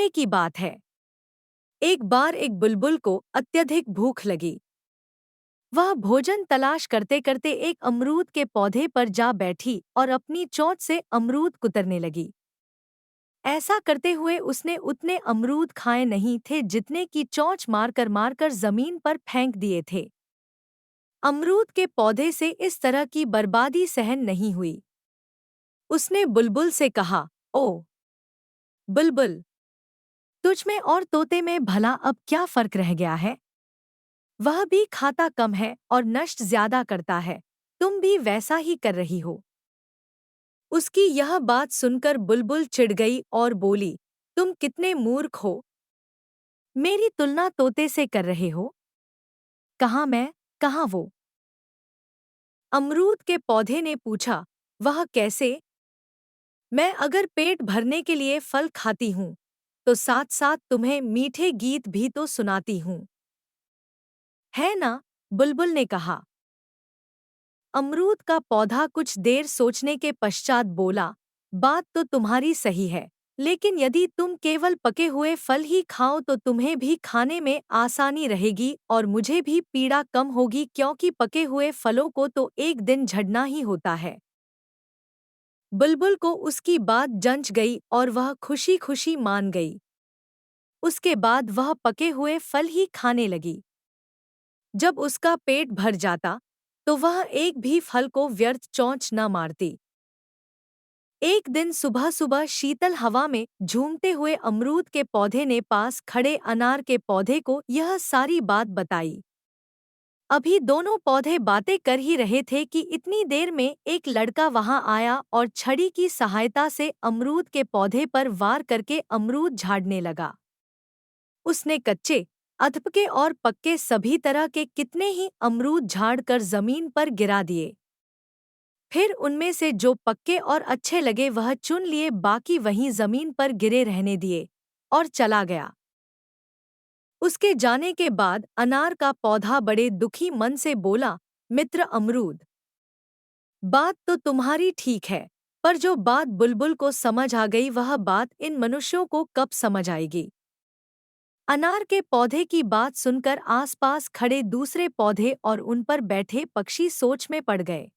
पहले की बात है। एक बार एक बुलबुल को अत्यधिक भूख लगी। वह भोजन तलाश करते करते एक अमरूद के पौधे पर जा बैठी और अपनी चोंच से अमरूद कुतरने लगी। ऐसा करते हुए उसने उतने अमरूद खाए नहीं थे जितने की चोंच मारकर मारकर जमीन पर फेंक दिए थे। अमरूद के पौधे से इस तरह की बर्बादी सहन नहीं हुई। उसने बुलबुल से कहा, ओ बुलबुल, तुझ में और तोते में भला अब क्या फर्क रह गया है? वह भी खाता कम है और नष्ट ज्यादा करता है, तुम भी वैसा ही कर रही हो। उसकी यह बात सुनकर बुलबुल चिढ़ गई और बोली, तुम कितने मूर्ख हो, मेरी तुलना तोते से कर रहे हो? कहाँ मैं, कहाँ वो? अमरूद के पौधे ने पूछा, वह कैसे? मैं अगर पेट भरने के लिए फल खाती हूँ, तो साथ साथ तुम्हें मीठे गीत भी तो सुनाती हूँ, है ना? बुलबुल ने कहा। अमरूद का पौधा कुछ देर सोचने के पश्चात बोला, बात तो तुम्हारी सही है, लेकिन यदि तुम केवल पके हुए फल ही खाओ तो तुम्हें भी खाने में आसानी रहेगी और मुझे भी पीड़ा कम होगी, क्योंकि पके हुए फलों को तो एक दिन झड़ना ही होता है। बुलबुल को उसकी बात जंच गई और वह खुशी खुशी मान गई। उसके बाद वह पके हुए फल ही खाने लगी। जब उसका पेट भर जाता तो वह एक भी फल को व्यर्थ चोंच न मारती। एक दिन सुबह सुबह शीतल हवा में झूमते हुए अमरूद के पौधे ने पास खड़े अनार के पौधे को यह सारी बात बताई। अभी दोनों पौधे बातें कर ही रहे थे कि इतनी देर में एक लड़का वहां आया और छड़ी की सहायता से अमरूद के पौधे पर वार करके अमरूद झाड़ने लगा। उसने कच्चे, अधपके और पक्के सभी तरह के कितने ही अमरूद झाड़ कर जमीन पर गिरा दिए। फिर उनमें से जो पक्के और अच्छे लगे वह चुन लिए, बाकी वहीं जमीन पर गिरे रहने दिए और चला गया। उसके जाने के बाद अनार का पौधा बड़े दुखी मन से बोला, मित्र अमरूद, बात तो तुम्हारी ठीक है, पर जो बात बुलबुल को समझ आ गई वह बात इन मनुष्यों को कब समझ आएगी? अनार के पौधे की बात सुनकर आसपास खड़े दूसरे पौधे और उन पर बैठे पक्षी सोच में पड़ गए।